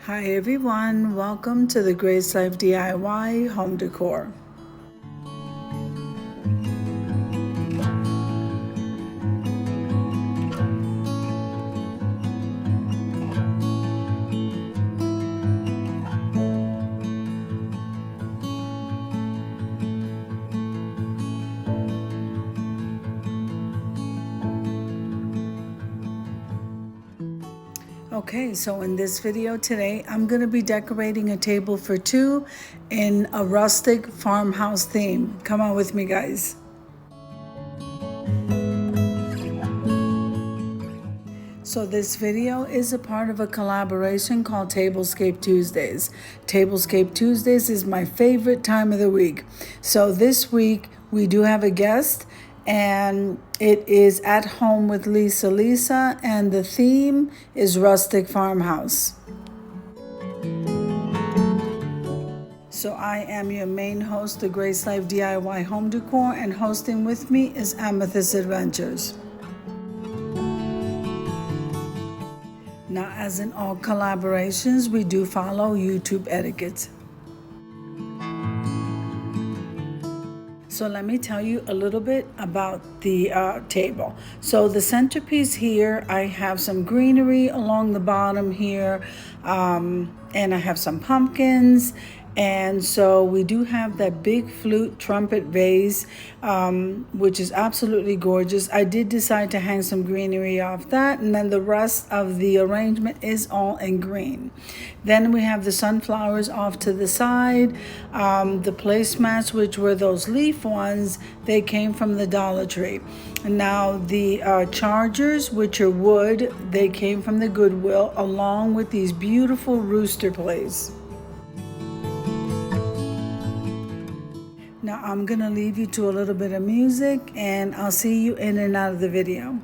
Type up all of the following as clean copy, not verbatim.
Hi everyone, welcome to the Grace Life DIY home decor. Okay, so in this video today, I'm going to be decorating a table for two in a rustic farmhouse theme. Come on with me, guys. So this video is a part of a collaboration called TABLESCAPE Tuesdays. TABLESCAPE Tuesdays is my favorite time of the week. So this week we do have a guest, and it is At Home with Lisa, and the theme is Rustic Farmhouse. So I am your main host, the Grace Life DIY Home Decor, and hosting with me is Amethyst Adventures. Now, as in all collaborations, we do follow YouTube etiquette. So let me tell you a little bit about the table. So the centerpiece here, I have some greenery along the bottom here, and I have some pumpkins. And so we do have that big flute trumpet vase, which is absolutely gorgeous. I did decide to hang some greenery off that, and then the rest of the arrangement is all in green. Then we have the sunflowers off to the side. The placemats, which were those leaf ones, they came from the Dollar Tree. And now the chargers, which are wood, they came from the Goodwill, along with these beautiful rooster plates. Now I'm going to leave you to a little bit of music, and I'll see you in and out of the video.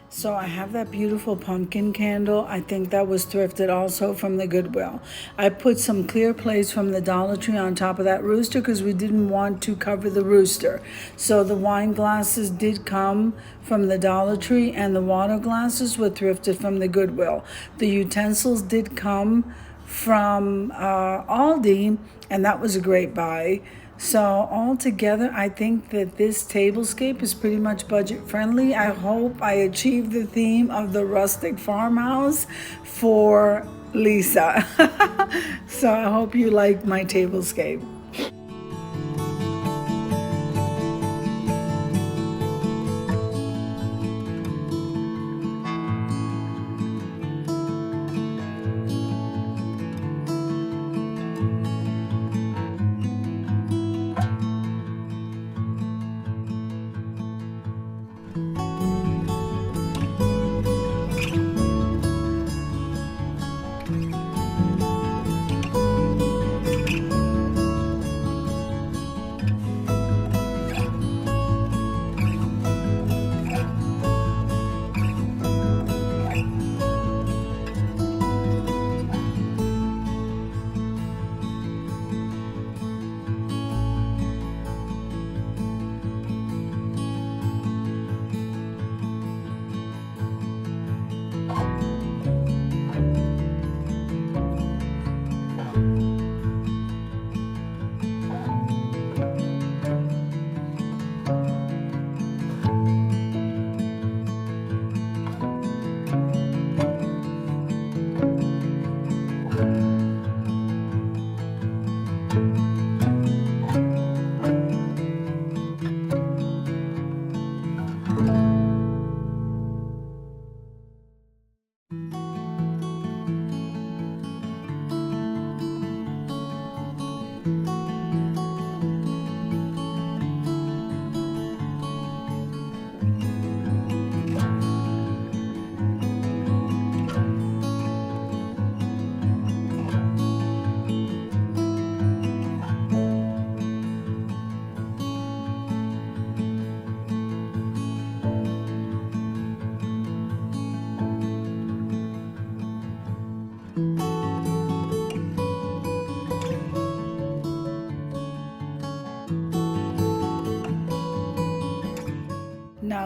So I have that beautiful pumpkin candle. I think that was thrifted also from the Goodwill. I put some clear plates from the Dollar Tree on top of that rooster because we didn't want to cover the rooster. So the wine glasses did come from the Dollar Tree, and the water glasses were thrifted from the Goodwill. The utensils did come from Aldi, and that was a great buy. So altogether, I think that this tablescape is pretty much budget friendly. I hope I achieved the theme of the rustic farmhouse for Lisa. So I hope you like my tablescape.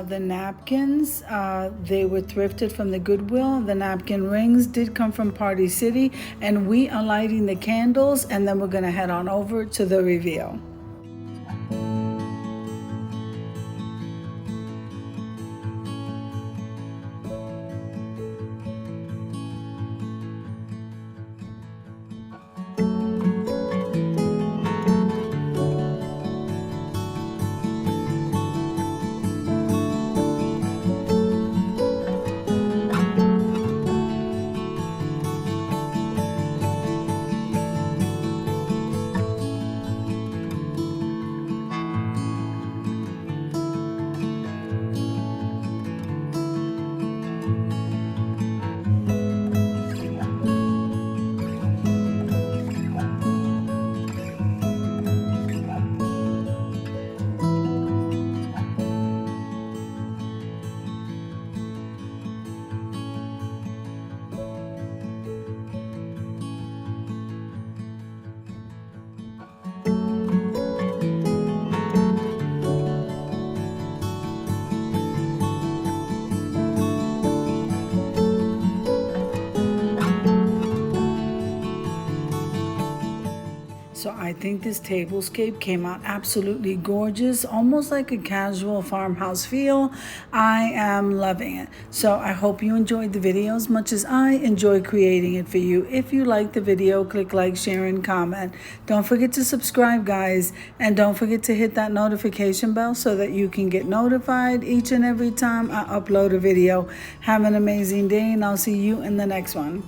the napkins. They were thrifted from the Goodwill. The napkin rings did come from Party City, and we are lighting the candles, and then we're gonna head on over to the reveal. So I think this tablescape came out absolutely gorgeous, almost like a casual farmhouse feel. I am loving it. So I hope you enjoyed the video as much as I enjoy creating it for you. If you like the video, click like, share, and comment. Don't forget to subscribe, guys. And don't forget to hit that notification bell so that you can get notified each and every time I upload a video. Have an amazing day, and I'll see you in the next one.